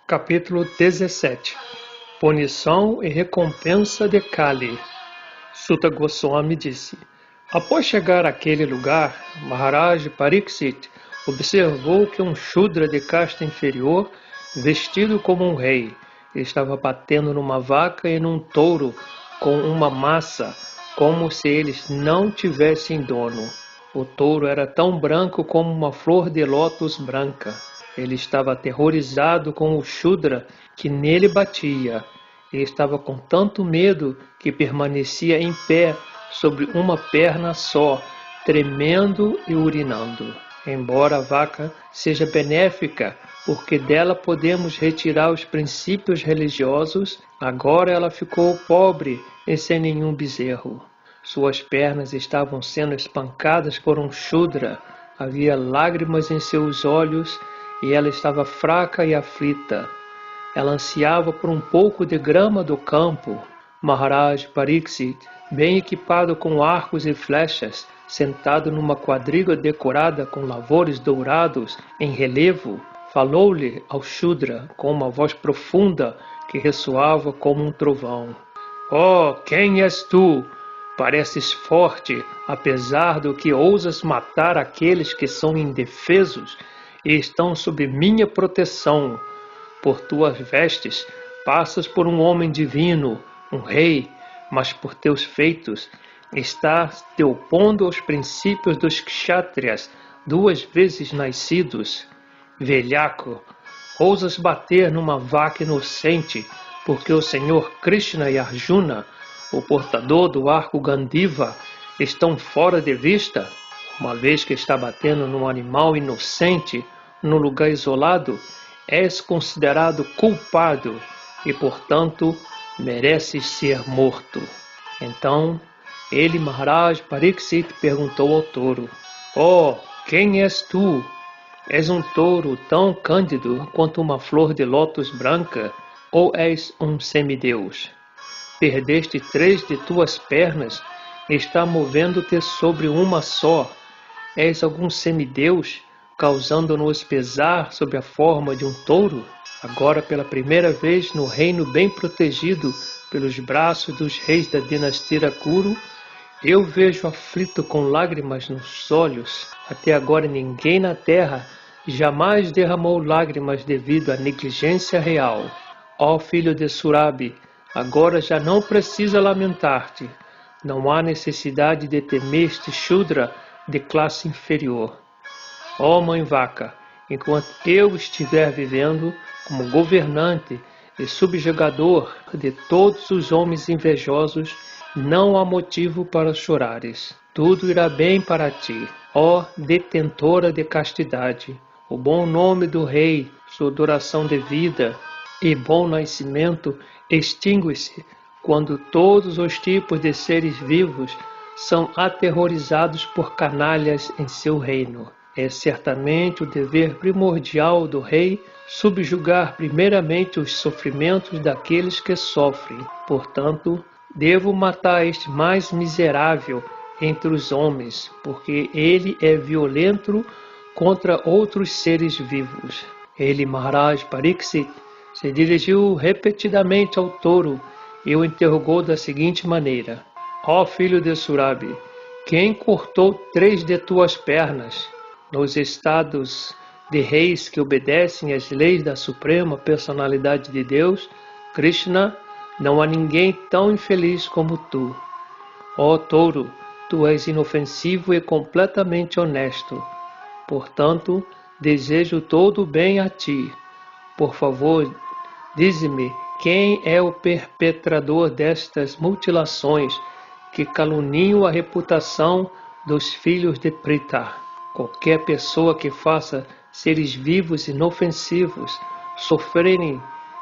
Capítulo 17. Punição e recompensa de Kali. Sutta Goswami disse: após chegar àquele lugar, Maharaj Pariksit observou que um Shudra de casta inferior, vestido como um rei, estava batendo numa vaca e num touro com uma massa, como se eles não tivessem dono. O touro era tão branco como uma flor de lótus branca. Ele estava aterrorizado com o Shudra que nele batia, e estava com tanto medo que permanecia em pé sobre uma perna só, tremendo e urinando. Embora a vaca seja benéfica, porque dela podemos retirar os princípios religiosos, agora ela ficou pobre e sem nenhum bezerro. Suas pernas estavam sendo espancadas por um Shudra, havia lágrimas em seus olhos, e ela estava fraca e aflita. Ela ansiava por um pouco de grama do campo. Maharaj Pariksit, bem equipado com arcos e flechas, sentado numa quadriga decorada com lavores dourados em relevo, falou-lhe ao Shudra com uma voz profunda que ressoava como um trovão. Oh, quem és tu? Pareces forte, apesar do que ousas matar aqueles que são indefesos e estão sob minha proteção. Por tuas vestes passas por um homem divino, um rei, mas por teus feitos estás te opondo aos princípios dos kshatriyas, 2 vezes nascidos. Velhaco, ousas bater numa vaca inocente, porque o Senhor Krishna e Arjuna, o portador do arco Gandiva, estão fora de vista? Uma vez que está batendo num animal inocente, num lugar isolado, és considerado culpado e, portanto, mereces ser morto. Então, ele, Maharaj Pariksit, perguntou ao touro: Oh, quem és tu? És um touro tão cândido quanto uma flor de lótus branca, ou és um semideus? Perdeste 3 de tuas pernas e está movendo-te sobre uma só. És algum semideus, causando-nos pesar sob a forma de um touro? Agora, pela primeira vez no reino bem protegido pelos braços dos reis da dinastia Kuru, eu vejo aflito com lágrimas nos olhos. Até agora ninguém na terra jamais derramou lágrimas devido à negligência real. Ó filho de Surabi, agora já não precisa lamentar-te. Não há necessidade de temer este Shudra de classe inferior. Ó mãe vaca, enquanto eu estiver vivendo como governante e subjugador de todos os homens invejosos, não há motivo para chorares. Tudo irá bem para ti, ó detentora de castidade. O bom nome do rei, sua duração de vida e bom nascimento extingue-se quando todos os tipos de seres vivos são aterrorizados por canalhas em seu reino. É certamente o dever primordial do rei subjugar primeiramente os sofrimentos daqueles que sofrem. Portanto, devo matar este mais miserável entre os homens, porque ele é violento contra outros seres vivos. Ele, Maharaj Pariksit, se dirigiu repetidamente ao touro e o interrogou da seguinte maneira: Ó filho de Surabi, quem cortou 3 de tuas pernas? Nos estados de reis que obedecem às leis da Suprema Personalidade de Deus, Krishna, não há ninguém tão infeliz como tu. Ó touro, tu és inofensivo e completamente honesto. Portanto, desejo todo o bem a ti. Por favor, dize-me quem é o perpetrador destas mutilações que caluniam a reputação dos filhos de Pritha. Qualquer pessoa que faça seres vivos inofensivos sofrerem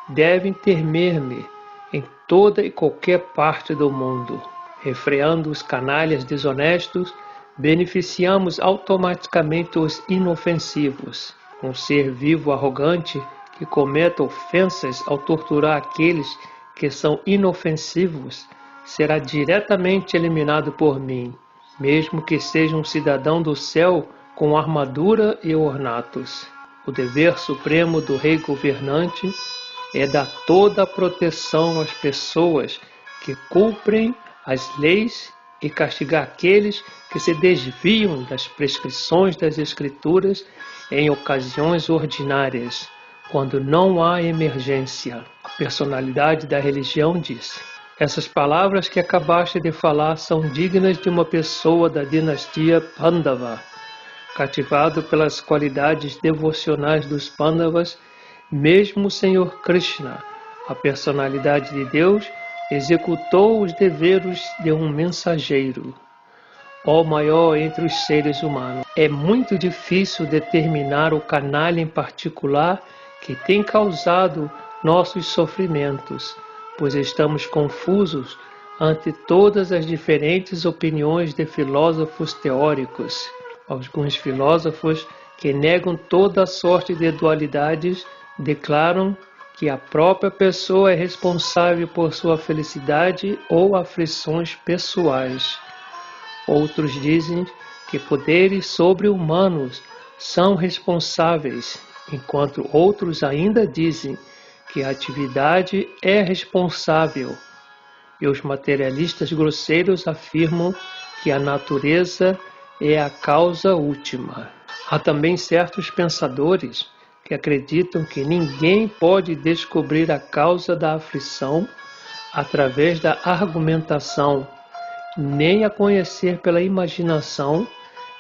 devem temer-me em toda e qualquer parte do mundo. Refreando os canalhas desonestos, beneficiamos automaticamente os inofensivos. Um ser vivo arrogante que cometa ofensas ao torturar aqueles que são inofensivos será diretamente eliminado por mim, mesmo que seja um cidadão do céu com armadura e ornatos. O dever supremo do rei governante é dar toda a proteção às pessoas que cumprem as leis e castigar aqueles que se desviam das prescrições das Escrituras em ocasiões ordinárias, quando não há emergência. A personalidade da religião disse: essas palavras que acabaste de falar são dignas de uma pessoa da dinastia Pandava, cativado pelas qualidades devocionais dos Pandavas. Mesmo o Senhor Krishna, a personalidade de Deus, executou os deveres de um mensageiro. Ó maior entre os seres humanos, é muito difícil determinar o canal em particular que tem causado nossos sofrimentos, pois estamos confusos ante todas as diferentes opiniões de filósofos teóricos. Alguns filósofos que negam toda a sorte de dualidades declaram que a própria pessoa é responsável por sua felicidade ou aflições pessoais. Outros dizem que poderes sobre-humanos são responsáveis, enquanto outros ainda dizem que a atividade é responsável. E os materialistas grosseiros afirmam que a natureza é a causa última. Há também certos pensadores que acreditam que ninguém pode descobrir a causa da aflição através da argumentação, nem a conhecer pela imaginação,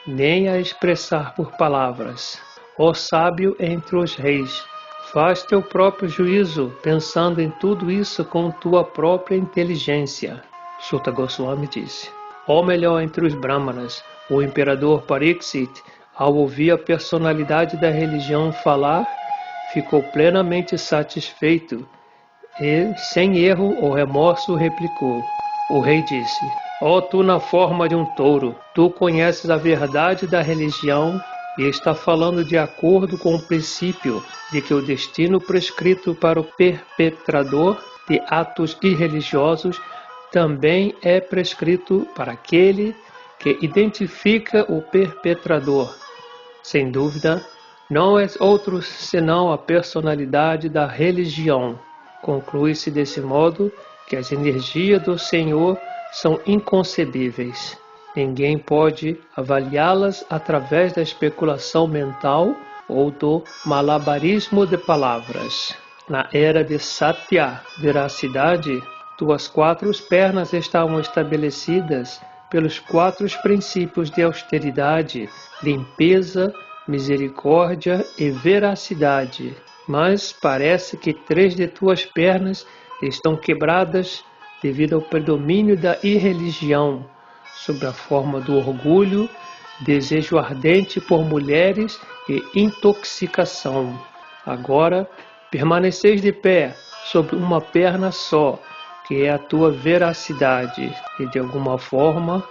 nem a expressar por palavras. Ó sábio entre os reis, faz teu próprio juízo, pensando em tudo isso com tua própria inteligência. Suta Goswami disse: ó melhor entre os brahmanas, o imperador Pariksit, ao ouvir a personalidade da religião falar, ficou plenamente satisfeito e, sem erro ou remorso, replicou. O rei disse: ó tu na forma de um touro, tu conheces a verdade da religião e está falando de acordo com o princípio de que o destino prescrito para o perpetrador de atos irreligiosos também é prescrito para aquele que identifica o perpetrador. Sem dúvida, não és outro senão a personalidade da religião. Conclui-se desse modo que as energias do Senhor são inconcebíveis. Ninguém pode avaliá-las através da especulação mental ou do malabarismo de palavras. Na era de Satya, veracidade, tuas 4 pernas estavam estabelecidas pelos 4 princípios de austeridade, limpeza, misericórdia e veracidade. Mas parece que 3 de tuas pernas estão quebradas devido ao predomínio da irreligião, sob a forma do orgulho, desejo ardente por mulheres e intoxicação. Agora, permaneceis de pé sobre uma perna só, que é a tua veracidade, e de alguma forma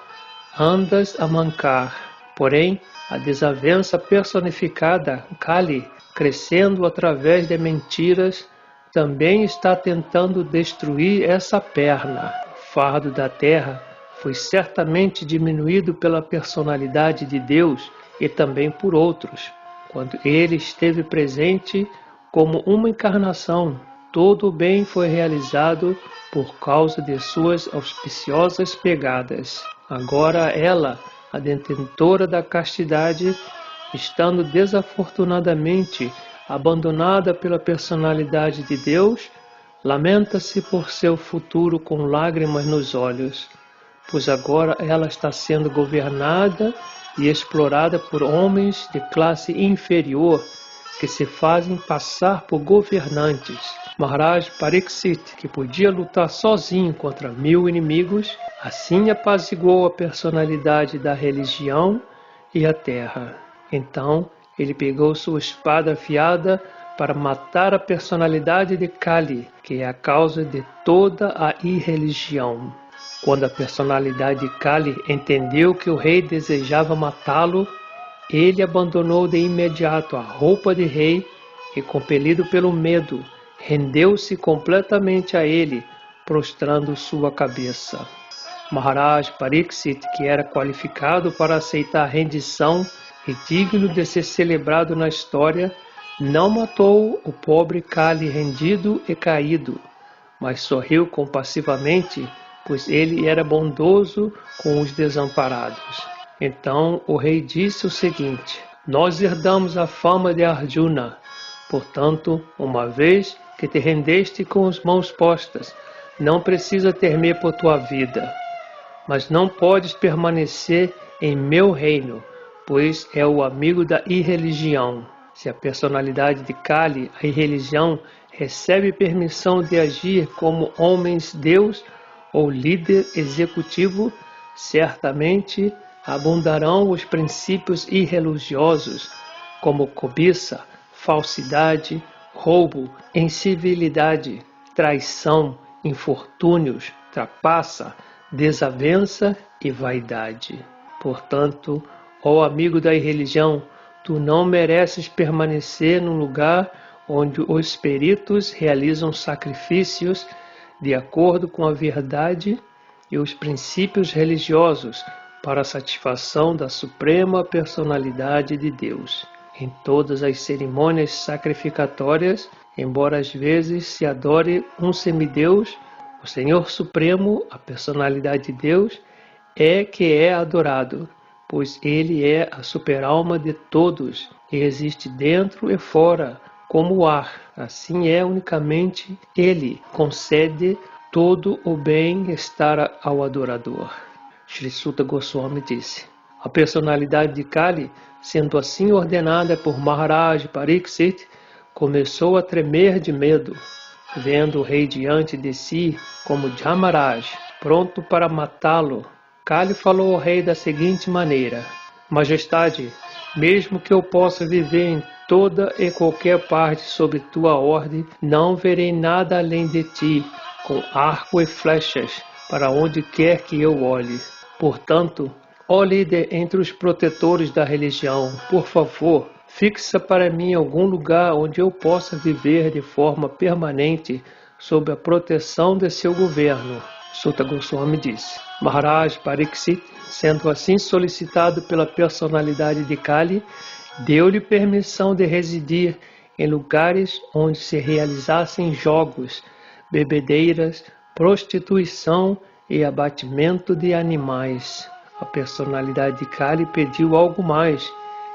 andas a mancar. Porém, a desavença personificada, Kali, crescendo através de mentiras, também está tentando destruir essa perna. O fardo da terra foi certamente diminuído pela personalidade de Deus e também por outros. Quando ele esteve presente como uma encarnação, todo o bem foi realizado por causa de suas auspiciosas pegadas. Agora ela, a detentora da castidade, estando desafortunadamente abandonada pela personalidade de Deus, lamenta-se por seu futuro com lágrimas nos olhos, pois agora ela está sendo governada e explorada por homens de classe inferior que se fazem passar por governantes. Maharaj Pariksit, que podia lutar sozinho contra 1000 inimigos, assim apaziguou a personalidade da religião e a terra. Então, ele pegou sua espada afiada para matar a personalidade de Kali, que é a causa de toda a irreligião. Quando a personalidade de Kali entendeu que o rei desejava matá-lo, ele abandonou de imediato a roupa de rei e, compelido pelo medo, rendeu-se completamente a ele, prostrando sua cabeça. Maharaj Pariksit, que era qualificado para aceitar rendição e digno de ser celebrado na história, Não matou o pobre Kali rendido e caído, mas sorriu compassivamente, pois ele era bondoso com os desamparados. Então o rei disse o seguinte: nós herdamos a fama de Arjuna. Portanto, uma vez que te rendeste com as mãos postas, não precisa temer por tua vida. Mas não podes permanecer em meu reino, pois é o amigo da irreligião. Se a personalidade de Kali, a irreligião, recebe permissão de agir como homens-deus ou líder executivo, certamente abundarão os princípios irreligiosos, como cobiça, falsidade, roubo, incivilidade, traição, infortúnios, trapaça, desavença e vaidade. Portanto, ó amigo da irreligião, tu não mereces permanecer num lugar onde os peritos realizam sacrifícios de acordo com a verdade e os princípios religiosos para a satisfação da suprema personalidade de Deus. Em todas as cerimônias sacrificatórias, embora às vezes se adore um semideus, o Senhor Supremo, a personalidade de Deus, é que é adorado, pois Ele é a super-alma de todos e existe dentro e fora, como o ar. Assim é unicamente Ele concede todo o bem-estar ao adorador. Sri Suta Goswami disse: a personalidade de Kali, sendo assim ordenada por Maharaj Pariksit, começou a tremer de medo, vendo o rei diante de si como Jamaraj, pronto para matá-lo. Kali falou ao rei da seguinte maneira: Majestade, mesmo que eu possa viver em toda e qualquer parte sob tua ordem, não verei nada além de ti, com arco e flechas, para onde quer que eu olhe. Portanto, ó líder entre os protetores da religião, por favor, fixa para mim algum lugar onde eu possa viver de forma permanente sob a proteção de seu governo. Suta Goswami disse: Maharaj Pariksit, sendo assim solicitado pela personalidade de Kali, deu-lhe permissão de residir em lugares onde se realizassem jogos, bebedeiras, prostituição e abatimento de animais. A personalidade de Kali pediu algo mais,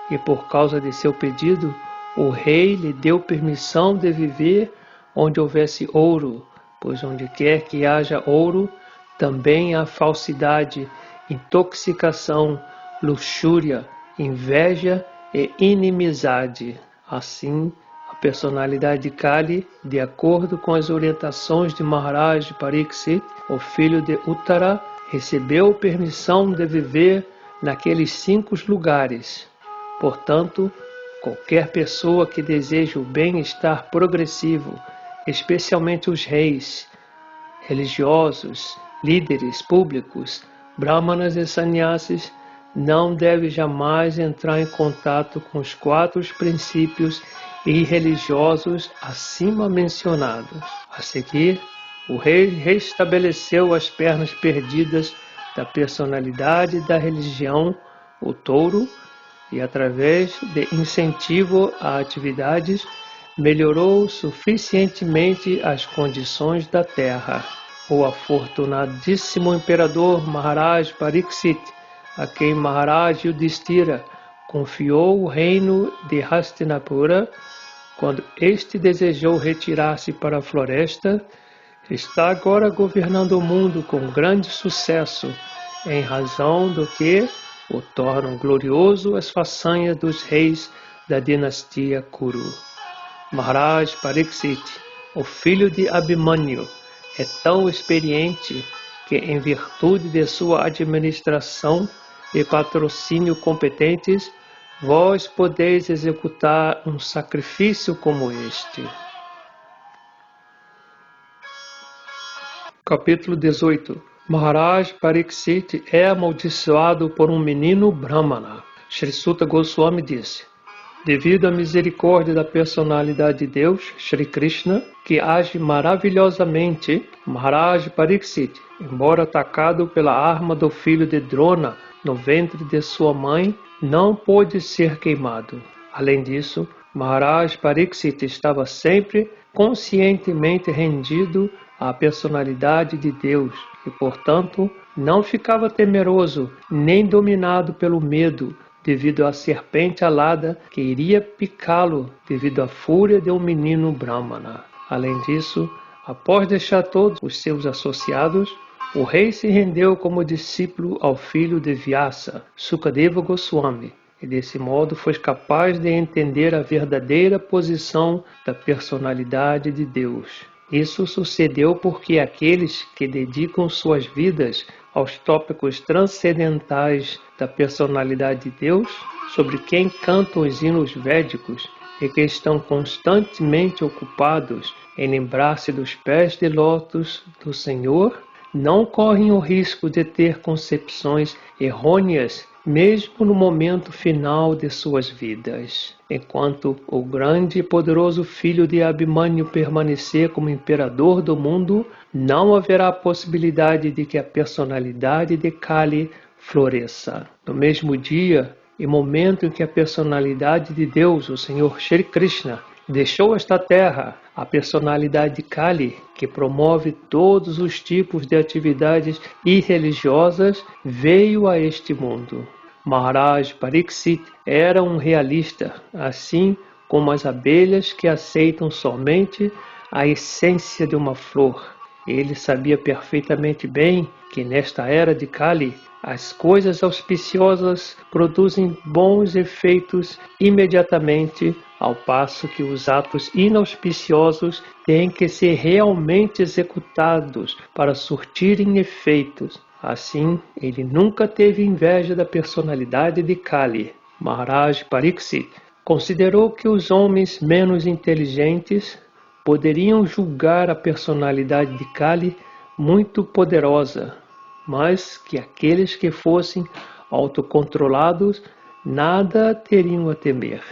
e por causa de seu pedido, o rei lhe deu permissão de viver onde houvesse ouro, pois onde quer que haja ouro, também há falsidade, intoxicação, luxúria, inveja e inimizade. Assim, a personalidade de Kali, de acordo com as orientações de Maharaj Pariksit, o filho de Uttara, recebeu permissão de viver naqueles 5 lugares. Portanto, qualquer pessoa que deseja o bem-estar progressivo, especialmente os reis, religiosos, líderes públicos, brahmanas e sannyasis, não deve jamais entrar em contato com os 4 princípios irreligiosos acima mencionados. A seguir, o rei restabeleceu as pernas perdidas da personalidade da religião, o touro, e através de incentivo a atividades, melhorou suficientemente as condições da terra. O afortunadíssimo imperador Maharaj Pariksit, a quem Maharaj Yudhishthira confiou o reino de Hastinapura, quando este desejou retirar-se para a floresta, está agora governando o mundo com grande sucesso, em razão do que o tornam glorioso as façanhas dos reis da dinastia Kuru. Maharaj Pariksit, o filho de Abhimanyu, é tão experiente que, em virtude de sua administração e patrocínio competentes, vós podeis executar um sacrifício como este. Capítulo 18. Maharaj Pariksit é amaldiçoado por um menino Brahmana. Sri Suta Goswami disse: devido à misericórdia da personalidade de Deus, Shri Krishna, que age maravilhosamente, Maharaj Pariksit, embora atacado pela arma do filho de Drona no ventre de sua mãe, não pôde ser queimado. Além disso, Maharaj Pariksit estava sempre conscientemente rendido à personalidade de Deus e, portanto, não ficava temeroso nem dominado pelo medo devido à serpente alada que iria picá-lo devido à fúria de um menino Brahmana. Além disso, após deixar todos os seus associados, o rei se rendeu como discípulo ao filho de Vyasa, Sukadeva Goswami, e desse modo foi capaz de entender a verdadeira posição da personalidade de Deus. Isso sucedeu porque aqueles que dedicam suas vidas aos tópicos transcendentais da personalidade de Deus, sobre quem cantam os hinos védicos e que estão constantemente ocupados em lembrar-se dos pés de lótus do Senhor, não correm o risco de ter concepções errôneas mesmo no momento final de suas vidas. Enquanto o grande e poderoso filho de Abhimanyu permanecer como imperador do mundo, não haverá possibilidade de que a personalidade de Kali floresça. No mesmo dia e momento em que a personalidade de Deus, o Senhor Shri Krishna, deixou esta terra, a personalidade de Kali, que promove todos os tipos de atividades irreligiosas, veio a este mundo. Maharaj Pariksit era um realista, assim como as abelhas que aceitam somente a essência de uma flor. Ele sabia perfeitamente bem que nesta era de Kali, as coisas auspiciosas produzem bons efeitos imediatamente, ao passo que os atos inauspiciosos têm que ser realmente executados para surtirem efeitos. Assim, ele nunca teve inveja da personalidade de Kali. Maharaj Pariksit considerou que os homens menos inteligentes poderiam julgar a personalidade de Kali muito poderosa, mas que aqueles que fossem autocontrolados nada teriam a temer.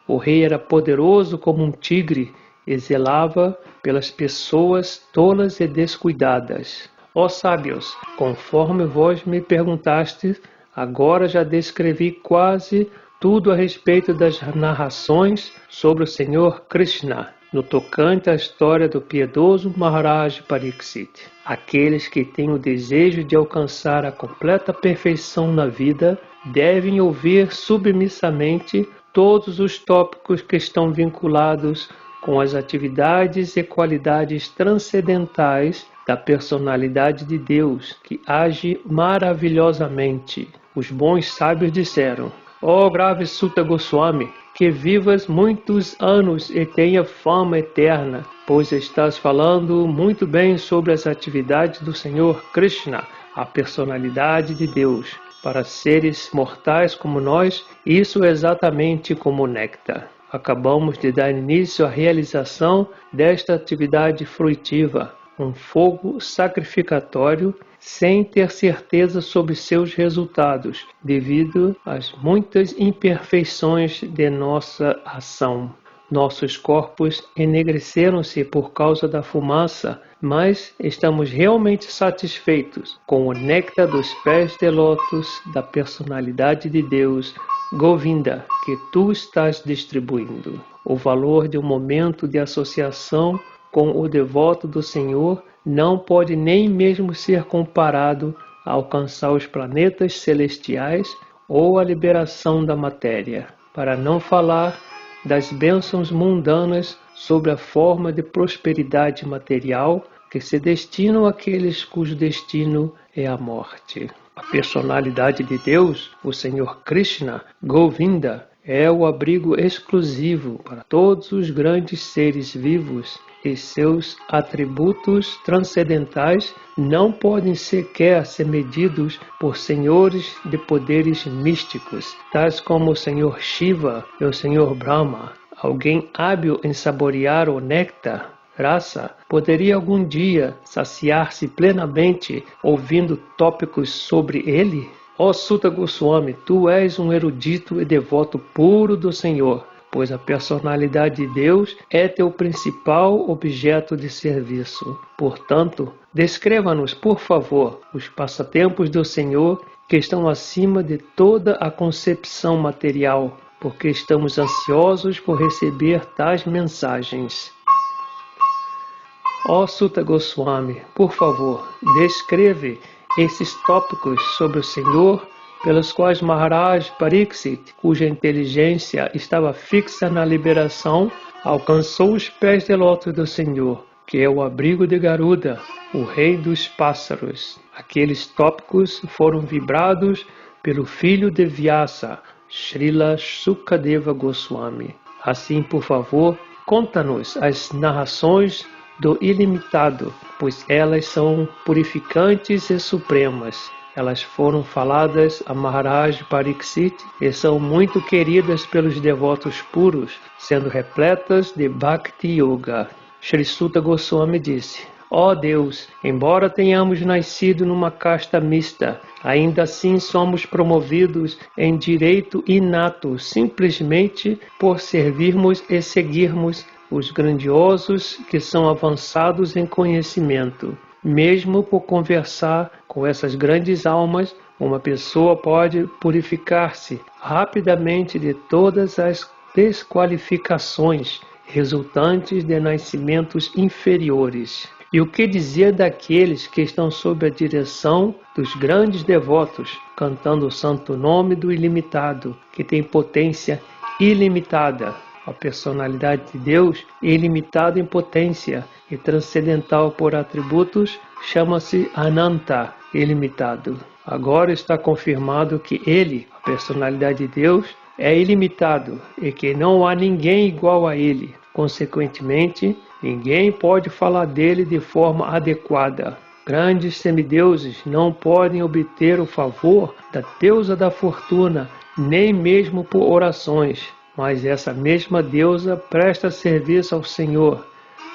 O rei era poderoso como um tigre e zelava pelas pessoas tolas e descuidadas. Ó sábios, conforme vós me perguntastes, agora já descrevi quase tudo a respeito das narrações sobre o Senhor Krishna, no tocante à história do piedoso Maharaj Pariksit. Aqueles que têm o desejo de alcançar a completa perfeição na vida devem ouvir submissamente todos os tópicos que estão vinculados com as atividades e qualidades transcendentais da personalidade de Deus, que age maravilhosamente. Os bons sábios disseram: ó grave Suta Goswami, que vivas muitos anos e tenha fama eterna, pois estás falando muito bem sobre as atividades do Senhor Krishna, a personalidade de Deus. Para seres mortais como nós, isso é exatamente como néctar. Acabamos de dar início à realização desta atividade fruitiva, um fogo sacrificatório, sem ter certeza sobre seus resultados, devido às muitas imperfeições de nossa ação. Nossos corpos enegreceram-se por causa da fumaça, mas estamos realmente satisfeitos com o néctar dos pés de lótus da personalidade de Deus, Govinda, que tu estás distribuindo. O valor de um momento de associação com o devoto do Senhor não pode nem mesmo ser comparado a alcançar os planetas celestiais ou a liberação da matéria, para não falar das bênçãos mundanas sob a forma de prosperidade material que se destinam àqueles cujo destino é a morte. A personalidade de Deus, o Senhor Krishna, Govinda, é o abrigo exclusivo para todos os grandes seres vivos e seus atributos transcendentais não podem sequer ser medidos por senhores de poderes místicos, tais como o Senhor Shiva e o Senhor Brahma. Alguém hábil em saborear o néctar, rasa, poderia algum dia saciar-se plenamente ouvindo tópicos sobre ele? Ó Suta Goswami, tu és um erudito e devoto puro do Senhor, pois a personalidade de Deus é teu principal objeto de serviço. Portanto, descreva-nos, por favor, os passatempos do Senhor que estão acima de toda a concepção material. porque estamos ansiosos por receber tais mensagens. Ó Suta Goswami, por favor, descreve esses tópicos sobre o Senhor pelos quais Maharaj Pariksit, cuja inteligência estava fixa na liberação, alcançou os pés de lótus do Senhor, que é o abrigo de Garuda, o rei dos pássaros. Aqueles tópicos foram vibrados pelo filho de Vyasa, Srila Sukadeva Goswami. Assim, por favor, conta-nos as narrações do ilimitado, pois elas são purificantes e supremas. Elas foram faladas a Maharaj Pariksit e são muito queridas pelos devotos puros, sendo repletas de Bhakti Yoga. Shri Suta Goswami disse: ó Deus, embora tenhamos nascido numa casta mista, ainda assim somos promovidos em direito inato, simplesmente por servirmos e seguirmos os grandiosos que são avançados em conhecimento. Mesmo por conversar com essas grandes almas, uma pessoa pode purificar-se rapidamente de todas as desqualificações resultantes de nascimentos inferiores. E o que dizer daqueles que estão sob a direção dos grandes devotos, cantando o santo nome do ilimitado, que tem potência ilimitada? A personalidade de Deus, ilimitada em potência e transcendental por atributos, chama-se Ananta, ilimitado. Agora está confirmado que Ele, a personalidade de Deus, é ilimitado e que não há ninguém igual a Ele. Consequentemente, ninguém pode falar dele de forma adequada. Grandes semideuses não podem obter o favor da deusa da fortuna, nem mesmo por orações. Mas essa mesma deusa presta serviço ao Senhor,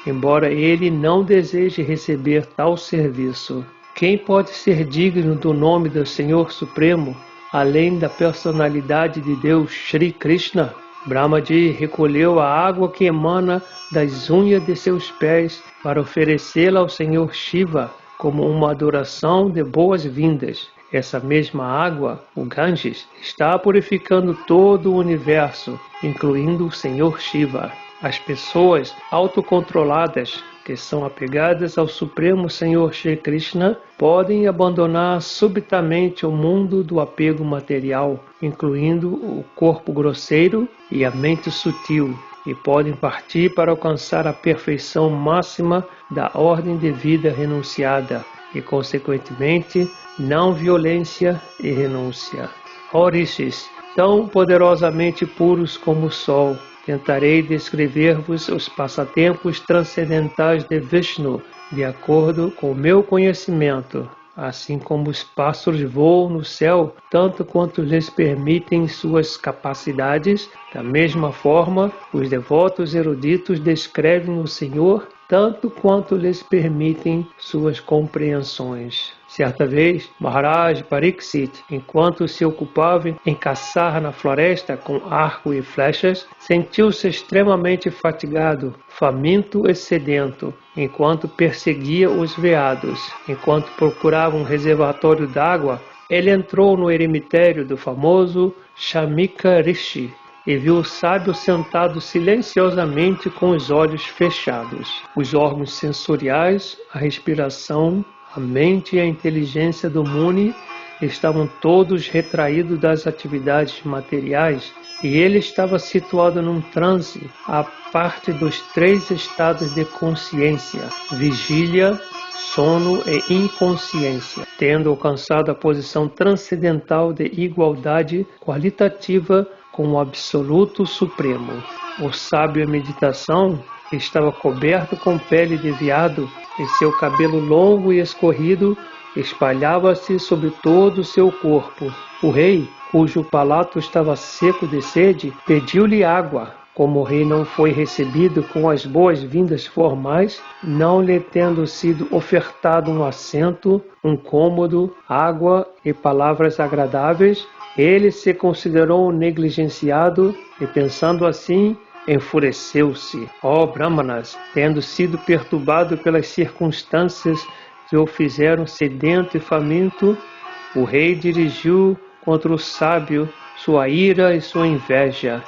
embora ele não deseje receber tal serviço. Quem pode ser digno do nome do Senhor Supremo, além da personalidade de Deus Shri Krishna? Brahmaji recolheu a água que emana das unhas de seus pés para oferecê-la ao Senhor Shiva como uma adoração de boas-vindas. Essa mesma água, o Ganges, está purificando todo o universo, incluindo o Senhor Shiva. As pessoas autocontroladas, que são apegadas ao Supremo Senhor Shri Krishna, podem abandonar subitamente o mundo do apego material, incluindo o corpo grosseiro e a mente sutil, e podem partir para alcançar a perfeição máxima da ordem de vida renunciada, e, consequentemente, não violência e renúncia. Ó Rishis, tão poderosamente puros como o sol, tentarei descrever-vos os passatempos transcendentais de Vishnu, de acordo com o meu conhecimento. Assim como os pássaros voam no céu, tanto quanto lhes permitem suas capacidades, da mesma forma, os devotos eruditos descrevem o Senhor tanto quanto lhes permitem suas compreensões. Certa vez, Maharaj Pariksit, enquanto se ocupava em caçar na floresta com arco e flechas, sentiu-se extremamente fatigado, faminto e sedento, enquanto perseguia os veados. Enquanto procurava um reservatório d'água, ele entrou no eremitério do famoso Shamika Rishi e viu o sábio sentado silenciosamente com os olhos fechados. Os órgãos sensoriais, a respiração, a mente e a inteligência do Muni estavam todos retraídos das atividades materiais e ele estava situado num transe, à parte dos 3 estados de consciência: vigília, sono e inconsciência, tendo alcançado a posição transcendental de igualdade qualitativa com o Absoluto Supremo. O sábio em meditação estava coberto com pele de veado e seu cabelo longo e escorrido espalhava-se sobre todo o seu corpo. O rei, cujo palato estava seco de sede, pediu-lhe água. Como o rei não foi recebido com as boas-vindas formais, não lhe tendo sido ofertado um assento, um cômodo, água e palavras agradáveis, ele se considerou negligenciado e, pensando assim, enfureceu-se. Ó Brahmanas, tendo sido perturbado pelas circunstâncias que o fizeram sedento e faminto, o rei dirigiu contra o sábio sua ira e sua inveja,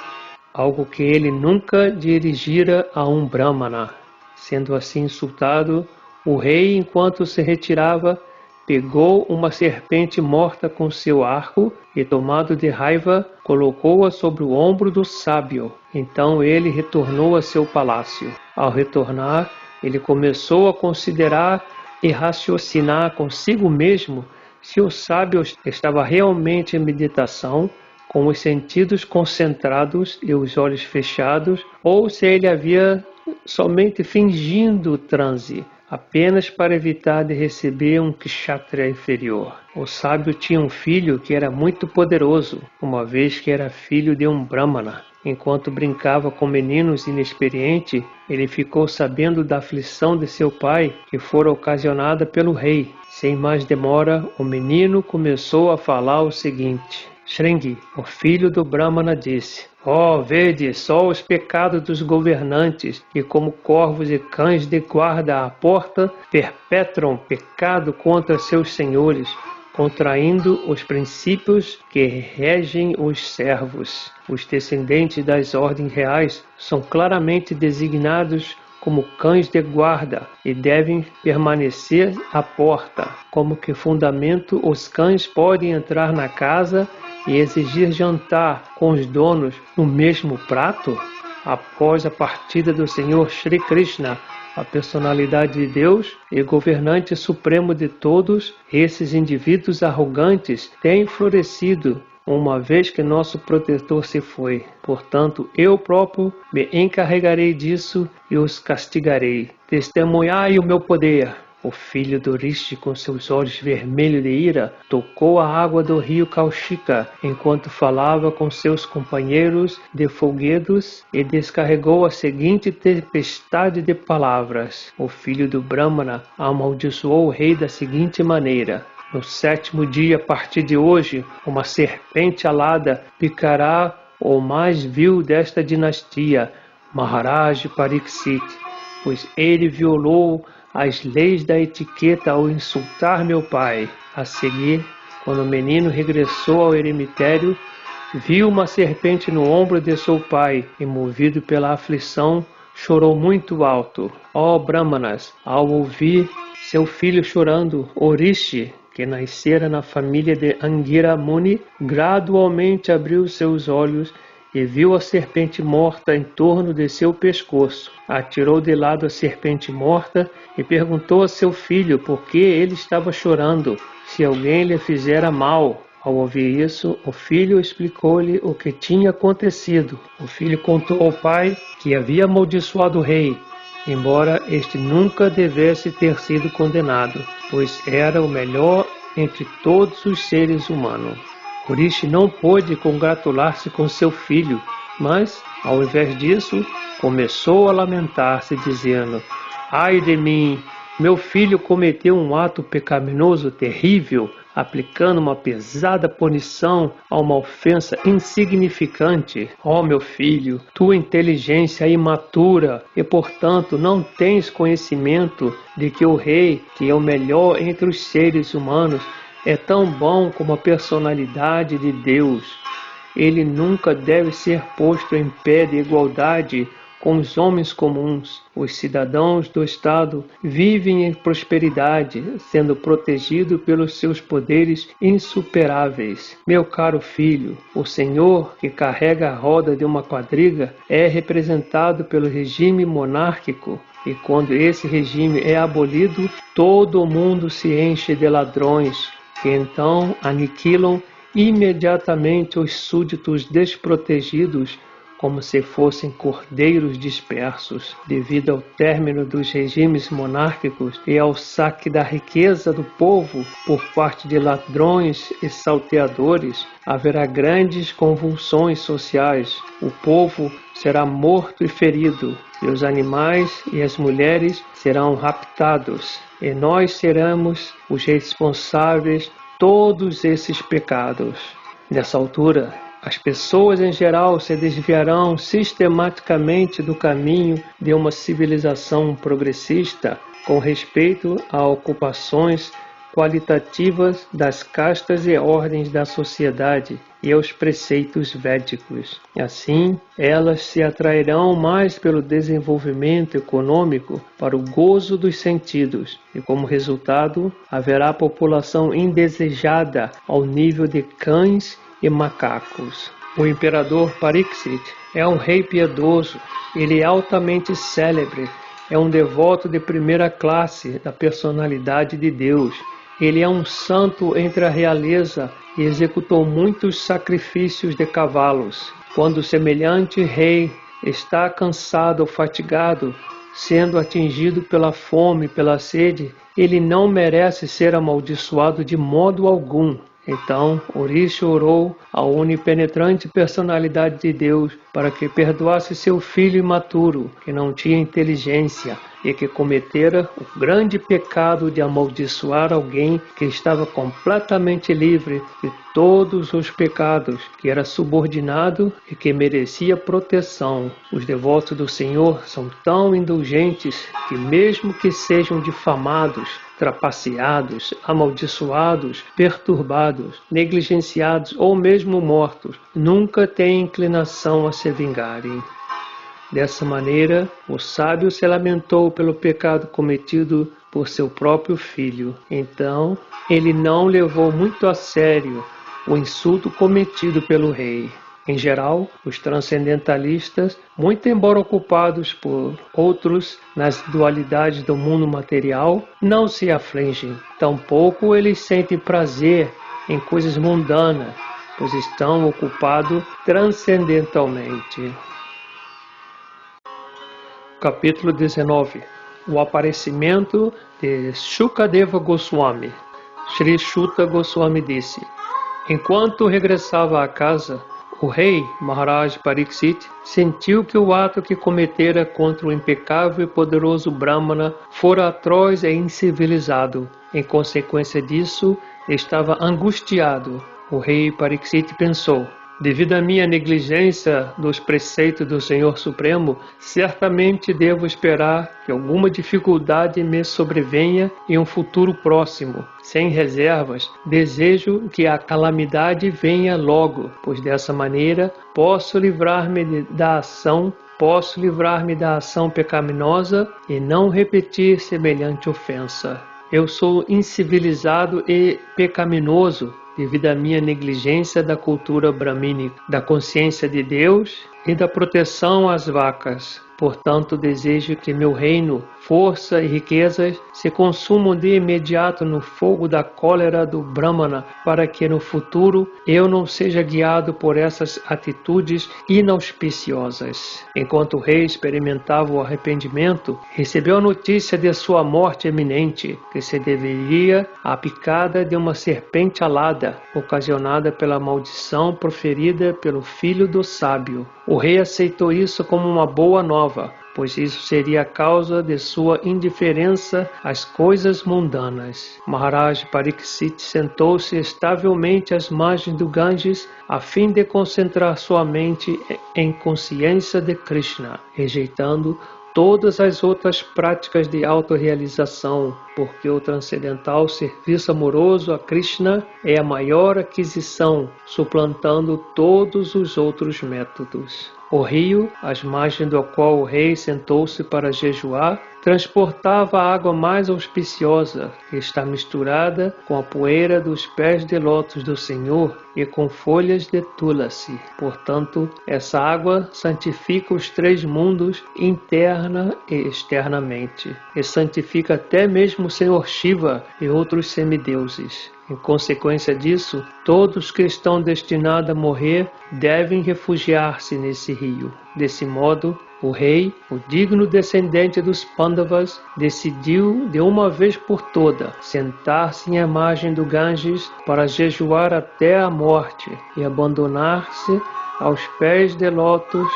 algo que ele nunca dirigira a um Brahmana. Sendo assim insultado, o rei, enquanto se retirava, pegou uma serpente morta com seu arco e, tomado de raiva, colocou-a sobre o ombro do sábio. Então ele retornou a seu palácio. Ao retornar, ele começou a considerar e raciocinar consigo mesmo se o sábio estava realmente em meditação, com os sentidos concentrados e os olhos fechados, ou se ele havia somente fingindo transe, apenas para evitar de receber um kshatriya inferior. O sábio tinha um filho que era muito poderoso, uma vez que era filho de um brahmana. Enquanto brincava com meninos inexperientes, ele ficou sabendo da aflição de seu pai, que fora ocasionada pelo rei. Sem mais demora, o menino começou a falar o seguinte: Shringi, o filho do Brahmana, disse: vede só os pecados dos governantes, que como corvos e cães de guarda à porta, perpetram pecado contra seus senhores, contraindo os princípios que regem os servos. Os descendentes das ordens reais são claramente designados como cães de guarda e devem permanecer à porta. Como que fundamento, os cães podem entrar na casa e exigir jantar com os donos no mesmo prato? Após a partida do Senhor Shri Krishna, a personalidade de Deus e governante supremo de todos, esses indivíduos arrogantes têm florescido, uma vez que nosso protetor se foi. Portanto, eu próprio me encarregarei disso e os castigarei. Testemunhai o meu poder. O filho do Rishi, com seus olhos vermelhos de ira, tocou a água do rio Kaushika enquanto falava com seus companheiros de folguedos e descarregou a seguinte tempestade de palavras. O filho do Brahmana amaldiçoou o rei da seguinte maneira: no 7º dia, a partir de hoje, uma serpente alada picará o mais vil desta dinastia, Maharaj Pariksit, pois ele violou as leis da etiqueta ao insultar meu pai. A seguir, quando o menino regressou ao eremitério, viu uma serpente no ombro de seu pai e, movido pela aflição, chorou muito alto. Brahmanas, ao ouvir seu filho chorando, o Rishi, que nascera na família de Angira Muni, gradualmente abriu seus olhos e viu a serpente morta em torno de seu pescoço. Atirou de lado a serpente morta e perguntou a seu filho por que ele estava chorando, se alguém lhe fizera mal. Ao ouvir isso, o filho explicou-lhe o que tinha acontecido. O filho contou ao pai que havia amaldiçoado o rei, embora este nunca devesse ter sido condenado, pois era o melhor entre todos os seres humanos. O Rishi não pôde congratular-se com seu filho, mas, ao invés disso, começou a lamentar-se, dizendo: Ai de mim, meu filho cometeu um ato pecaminoso terrível, aplicando uma pesada punição a uma ofensa insignificante. Meu filho, tua inteligência é imatura e, portanto, não tens conhecimento de que o rei, que é o melhor entre os seres humanos, é tão bom como a personalidade de Deus. Ele nunca deve ser posto em pé de igualdade com os homens comuns. Os cidadãos do Estado vivem em prosperidade, sendo protegidos pelos seus poderes insuperáveis. Meu caro filho, o Senhor, que carrega a roda de uma quadriga, é representado pelo regime monárquico. E quando esse regime é abolido, todo o mundo se enche de ladrões, que então aniquilam imediatamente os súditos desprotegidos, como se fossem cordeiros dispersos, devido ao término dos regimes monárquicos e ao saque da riqueza do povo por parte de ladrões e salteadores. Haverá grandes convulsões sociais. O povo será morto e ferido, e os animais e as mulheres serão raptados, e nós seremos os responsáveis por todos esses pecados. Nessa altura, as pessoas em geral se desviarão sistematicamente do caminho de uma civilização progressista com respeito a ocupações qualitativas das castas e ordens da sociedade e aos preceitos védicos. Assim, elas se atrairão mais pelo desenvolvimento econômico para o gozo dos sentidos e, como resultado, haverá população indesejada ao nível de cães e macacos. O imperador Pariksit é um rei piedoso, ele é altamente célebre, é um devoto de primeira classe da personalidade de Deus. Ele é um santo entre a realeza e executou muitos sacrifícios de cavalos. Quando semelhante rei está cansado ou fatigado, sendo atingido pela fome e pela sede, ele não merece ser amaldiçoado de modo algum. Então, Orixa orou à onipenetrante personalidade de Deus para que perdoasse seu filho imaturo, que não tinha inteligência e que cometera o grande pecado de amaldiçoar alguém que estava completamente livre de todos os pecados, que era subordinado e que merecia proteção. Os devotos do Senhor são tão indulgentes que, mesmo que sejam difamados, trapaceados, amaldiçoados, perturbados, negligenciados ou mesmo mortos, nunca têm inclinação a se vingarem. Dessa maneira, o sábio se lamentou pelo pecado cometido por seu próprio filho. Então, ele não levou muito a sério o insulto cometido pelo rei. Em geral, os transcendentalistas, muito embora ocupados por outros nas dualidades do mundo material, não se afligem. Tampouco eles sentem prazer em coisas mundanas, pois estão ocupados transcendentalmente. Capítulo 19. O aparecimento de Shukadeva Goswami. Sri Shuta Goswami disse: enquanto regressava à casa, o rei Maharaj Pariksit sentiu que o ato que cometera contra o impecável e poderoso Brahmana fora atroz e incivilizado. Em consequência disso, estava angustiado. O rei Pariksit pensou: devido à minha negligência dos preceitos do Senhor Supremo, certamente devo esperar que alguma dificuldade me sobrevenha em um futuro próximo. Sem reservas, desejo que a calamidade venha logo, pois dessa maneira posso livrar-me da ação pecaminosa e não repetir semelhante ofensa. Eu sou incivilizado e pecaminoso devido à minha negligência da cultura bramínica, da consciência de Deus e da proteção às vacas. Portanto, desejo que meu reino, força e riquezas se consumam de imediato no fogo da cólera do Brahmana, para que no futuro eu não seja guiado por essas atitudes inauspiciosas. Enquanto o rei experimentava o arrependimento, recebeu a notícia de sua morte iminente, que se deveria à picada de uma serpente alada, ocasionada pela maldição proferida pelo filho do sábio. O rei aceitou isso como uma boa nova, pois isso seria a causa de sua indiferença às coisas mundanas. Maharaj Pariksit sentou-se estavelmente às margens do Ganges a fim de concentrar sua mente em consciência de Krishna, rejeitando todas as outras práticas de autorrealização, porque o transcendental serviço amoroso a Krishna é a maior aquisição, suplantando todos os outros métodos. O rio, às margens do qual o rei sentou-se para jejuar, transportava a água mais auspiciosa, que está misturada com a poeira dos pés de lótus do Senhor e com folhas de tulasi. Portanto, essa água santifica os três mundos, interna e externamente, e santifica até mesmo o Senhor Shiva e outros semideuses. Em consequência disso, todos que estão destinados a morrer devem refugiar-se nesse rio. Desse modo, o rei, o digno descendente dos Pandavas, decidiu de uma vez por toda sentar-se à margem do Ganges para jejuar até a morte e abandonar-se aos pés de lótus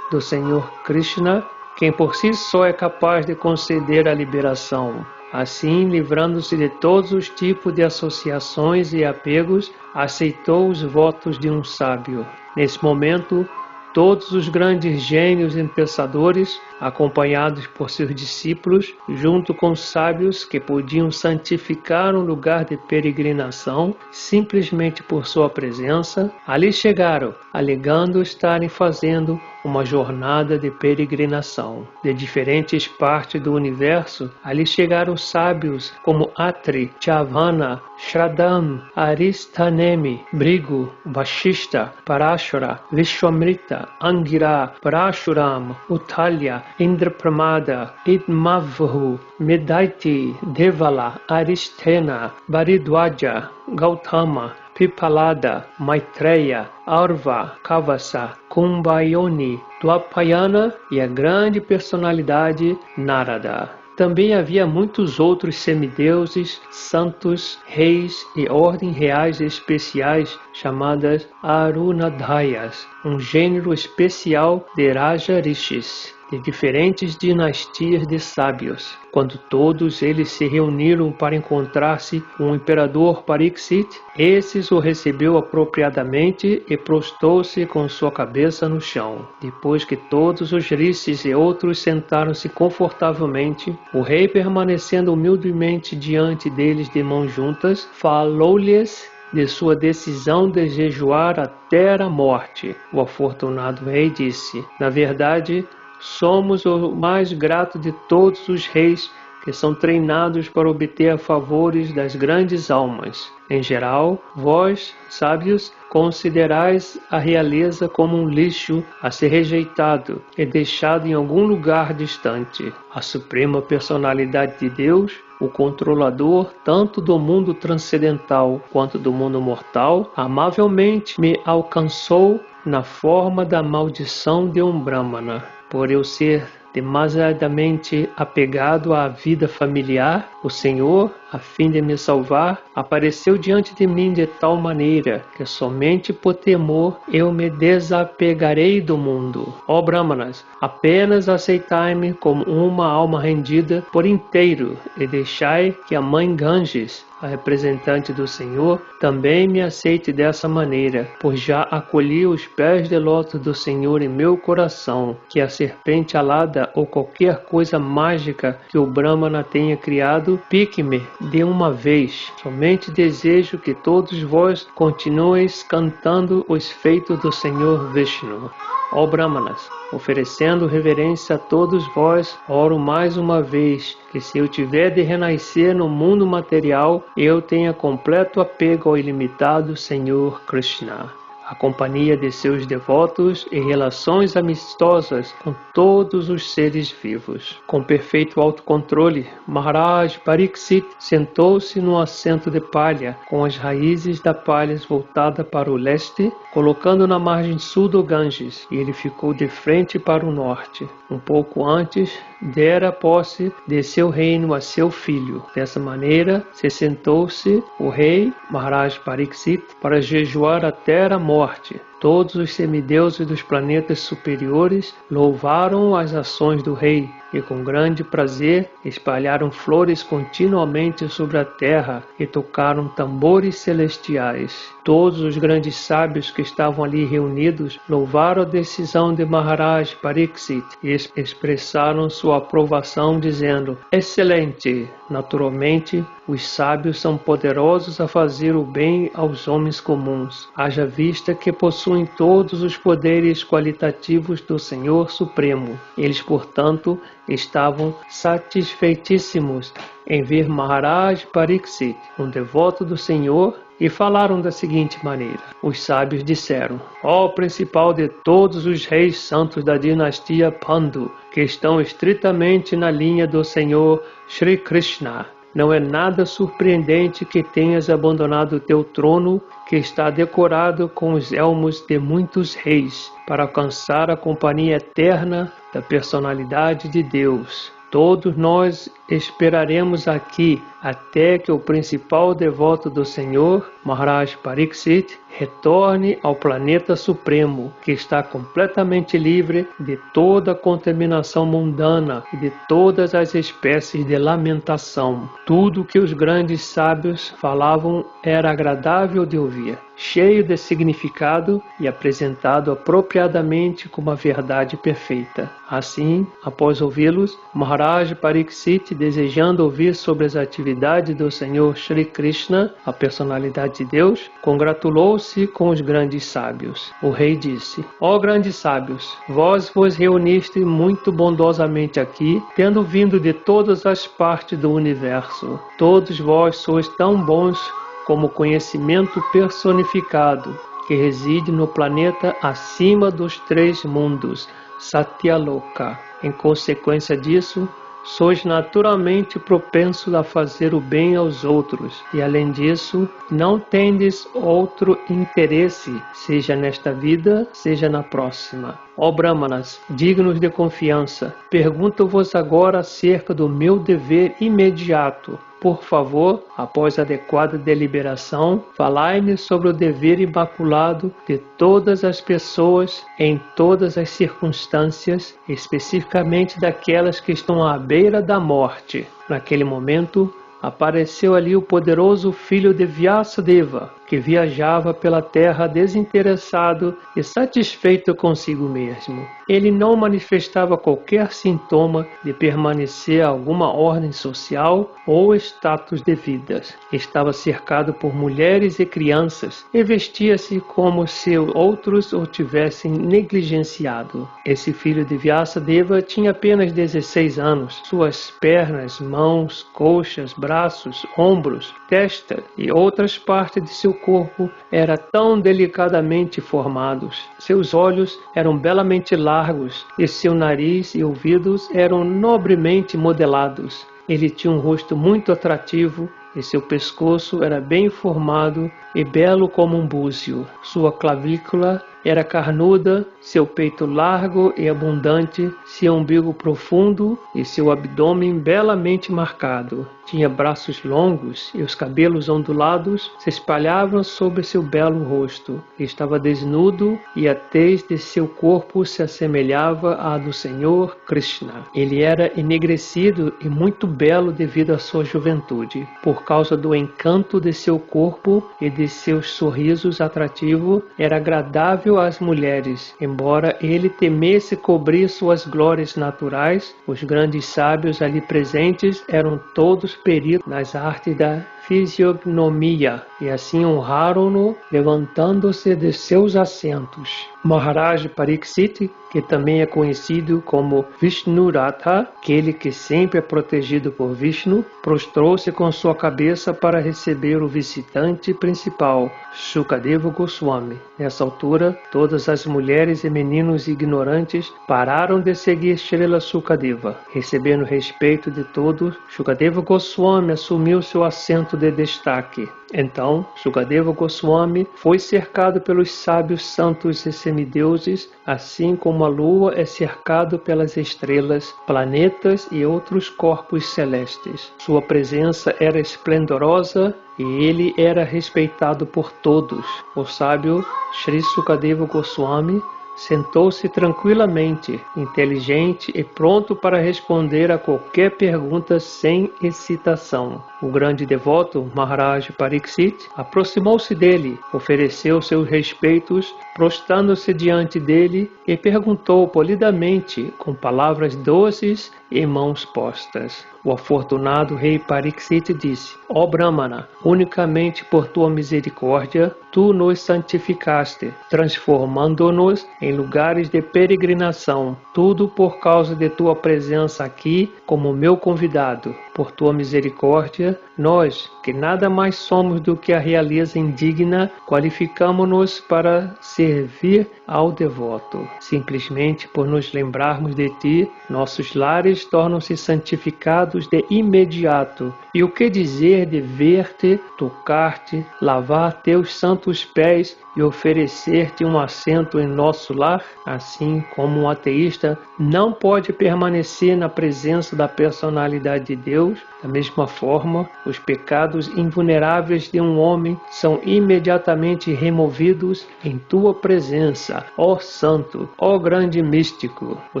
do Senhor Krishna, quem por si só é capaz de conceder a liberação. Assim, livrando-se de todos os tipos de associações e apegos, aceitou os votos de um sábio. Nesse momento, todos os grandes gênios e pensadores acompanhados por seus discípulos, junto com sábios que podiam santificar um lugar de peregrinação simplesmente por sua presença, ali chegaram, alegando estarem fazendo uma jornada de peregrinação. De diferentes partes do universo, ali chegaram sábios como Atri, Chavana, Shradam, Aristanemi, Brigu, Vashishta, Parashara, Vishwamrita, Angira, Parashuram, Utalya, Indrapramada, Idmavhu, Medaiti, Devala, Aristena, Baridwaja, Gautama, Pipalada, Maitreya, Arva, Kavasa, Kumbhayoni, Dwapayana e a grande personalidade Narada. Também havia muitos outros semideuses, santos, reis e ordens reais especiais chamadas Arunadayas, um gênero especial de Raja Rishis, de diferentes dinastias de sábios. Quando todos eles se reuniram para encontrar-se com o imperador Pariksit, esses o recebeu apropriadamente e prostou-se com sua cabeça no chão. Depois que todos os rishis e outros sentaram-se confortavelmente, o rei, permanecendo humildemente diante deles de mãos juntas, falou-lhes de sua decisão de jejuar até a morte. O afortunado rei disse: na verdade, somos o mais grato de todos os reis que são treinados para obter favores das grandes almas. Em geral, vós, sábios, considerais a realeza como um lixo a ser rejeitado e deixado em algum lugar distante. A suprema personalidade de Deus, o controlador tanto do mundo transcendental quanto do mundo mortal, amavelmente me alcançou na forma da maldição de um Brahmana. Por eu ser demasiadamente apegado à vida familiar, o Senhor, a fim de me salvar, apareceu diante de mim de tal maneira que somente por temor eu me desapegarei do mundo. Ó Brahmanas, apenas aceitai-me como uma alma rendida por inteiro e deixai que a mãe Ganges, a representante do Senhor, também me aceite dessa maneira, pois já acolhi os pés de lótus do Senhor em meu coração, que a serpente alada ou qualquer coisa mágica que o Brahmana tenha criado, pique-me de uma vez. Somente desejo que todos vós continueis cantando os feitos do Senhor Vishnu. Ó Brahmanas, oferecendo reverência a todos vós, oro mais uma vez que se eu tiver de renascer no mundo material, eu tenha completo apego ao ilimitado Senhor Krishna, a companhia de seus devotos e relações amistosas com todos os seres vivos. Com perfeito autocontrole, Maharaj Pariksit sentou-se num assento de palha, com as raízes da palha voltadas para o leste, colocando na margem sul do Ganges, e ele ficou de frente para o norte. Um pouco antes, dera posse de seu reino a seu filho. Dessa maneira, se sentou-se o rei Maharaj Pariksit para jejuar até a morte. Todos os semideuses dos planetas superiores louvaram as ações do rei e com grande prazer espalharam flores continuamente sobre a terra e tocaram tambores celestiais. Todos os grandes sábios que estavam ali reunidos louvaram a decisão de Maharaj Pariksit e expressaram sua aprovação dizendo: excelente! Naturalmente, os sábios são poderosos a fazer o bem aos homens comuns, haja vista que possuem todos os poderes qualitativos do Senhor Supremo. Eles, portanto, estavam satisfeitíssimos em ver Maharaj Pariksit, um devoto do Senhor, e falaram da seguinte maneira. Os sábios disseram: ó principal de todos os reis santos da dinastia Pandu, que estão estritamente na linha do Senhor Shri Krishna, não é nada surpreendente que tenhas abandonado o teu trono, que está decorado com os elmos de muitos reis, para alcançar a companhia eterna da personalidade de Deus. Todos nós esperaremos aqui até que o principal devoto do Senhor, Maharaj Pariksit, retorne ao planeta supremo, que está completamente livre de toda contaminação mundana e de todas as espécies de lamentação. Tudo que os grandes sábios falavam era agradável de ouvir, cheio de significado e apresentado apropriadamente como a verdade perfeita. Assim, após ouvi-los, Maharaj Pariksit, desejando ouvir sobre as atividades do Senhor Shri Krishna, a personalidade de Deus, congratulou-se com os grandes sábios. O rei disse: Ó grandes sábios, vós vos reuniste muito bondosamente aqui, tendo vindo de todas as partes do universo. Todos vós sois tão bons como conhecimento personificado, que reside no planeta acima dos 3 mundos, Satyaloka. Em consequência disso, sois naturalmente propensos a fazer o bem aos outros, e além disso, não tendes outro interesse, seja nesta vida, seja na próxima. Ó Brahmanas, dignos de confiança, pergunto-vos agora acerca do meu dever imediato. Por favor, após adequada deliberação, falai-me sobre o dever imaculado de todas as pessoas em todas as circunstâncias, especificamente daquelas que estão à beira da morte. Naquele momento, apareceu ali o poderoso filho de Vyasadeva, que viajava pela terra desinteressado e satisfeito consigo mesmo. Ele não manifestava qualquer sintoma de permanecer a alguma ordem social ou status de vida. Estava cercado por mulheres e crianças e vestia-se como se outros o tivessem negligenciado. Esse filho de Vyasadeva tinha apenas 16 anos. Suas pernas, mãos, coxas, braços, ombros, testa e outras partes de seu corpo eram tão delicadamente formados. Seus olhos eram belamente largos e seu nariz e ouvidos eram nobremente modelados. Ele tinha um rosto muito atrativo e seu pescoço era bem formado e belo como um búzio. Sua clavícula era carnuda, seu peito largo e abundante, seu umbigo profundo e seu abdômen belamente marcado. Tinha braços longos e os cabelos ondulados se espalhavam sobre seu belo rosto. Estava desnudo e a tez de seu corpo se assemelhava à do Senhor Krishna. Ele era enegrecido e muito belo devido à sua juventude. Por causa do encanto de seu corpo e de seus sorrisos atrativos, era agradável às mulheres. Embora ele temesse cobrir suas glórias naturais, os grandes sábios ali presentes eram todos peritos nas artes da fisiognomia e assim honraram-no levantando-se de seus assentos. Maharaj Pariksit, que também é conhecido como Vishnuratha, aquele que sempre é protegido por Vishnu, prostrou-se com sua cabeça para receber o visitante principal, Shukadeva Goswami. Nessa altura, todas as mulheres e meninos ignorantes pararam de seguir Srila Shukadeva. Recebendo o respeito de todos, Shukadeva Goswami assumiu seu assento de destaque. Então, Shukadeva Goswami foi cercado pelos sábios santos e semideuses, assim como a lua é cercado pelas estrelas, planetas e outros corpos celestes. Sua presença era esplendorosa e ele era respeitado por todos. O sábio Sri Shukadeva Goswami sentou-se tranquilamente, inteligente e pronto para responder a qualquer pergunta sem excitação. O grande devoto, Maharaj Pariksit, aproximou-se dele, ofereceu seus respeitos, prostrando-se diante dele e perguntou polidamente, com palavras doces e mãos postas. O afortunado rei Pariksit disse: Ó Brahmana, unicamente por tua misericórdia, tu nos santificaste, transformando-nos em lugares de peregrinação, tudo por causa de tua presença aqui como meu convidado. Por tua misericórdia, nós, que nada mais somos do que a realeza indigna, qualificamo-nos para servir ao devoto. Simplesmente por nos lembrarmos de ti, nossos lares tornam-se santificados de imediato. E o que dizer de ver-te, tocar-te, lavar teus santos pés e oferecer-te um assento em nosso lar, assim como um ateísta não pode permanecer na presença da personalidade de Deus, da mesma forma, os pecados invulneráveis de um homem são imediatamente removidos em tua presença, ó Santo, ó grande místico. O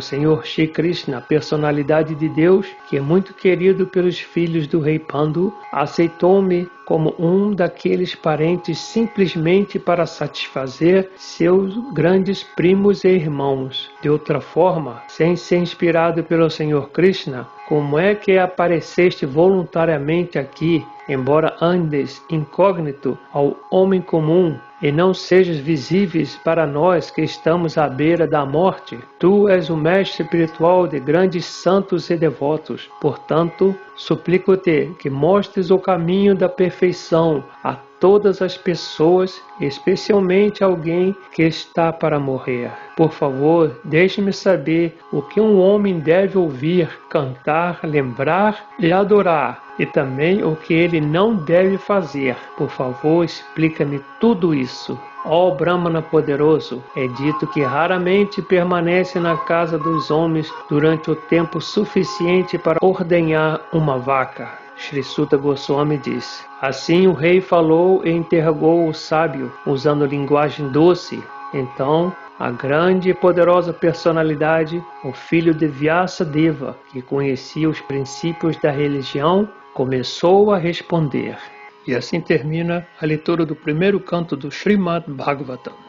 Senhor Shri Krishna, personalidade de Deus, que é muito querido pelos filhos do rei Pandu, aceitou-me como um daqueles parentes simplesmente para satisfazer seus grandes primos e irmãos. De outra forma, sem ser inspirado pelo Senhor Krishna, como é que apareceste voluntariamente aqui, embora andes incógnito ao homem comum e não sejas visíveis para nós que estamos à beira da morte? Tu és o mestre espiritual de grandes santos e devotos. Portanto, suplico-te que mostres o caminho da perfeição a todas as pessoas, especialmente alguém que está para morrer. Por favor, deixe-me saber o que um homem deve ouvir, cantar, lembrar e adorar, e também o que ele não deve fazer. Por favor, explica-me tudo isso. Ó Brahmana poderoso, é dito que raramente permanece na casa dos homens durante o tempo suficiente para ordenhar uma vaca. Shri Suta Goswami diz: assim o rei falou e interrogou o sábio, usando linguagem doce. Então, a grande e poderosa personalidade, o filho de Vyasadeva, que conhecia os princípios da religião, começou a responder. E assim termina a leitura do primeiro canto do Srimad Bhagavatam.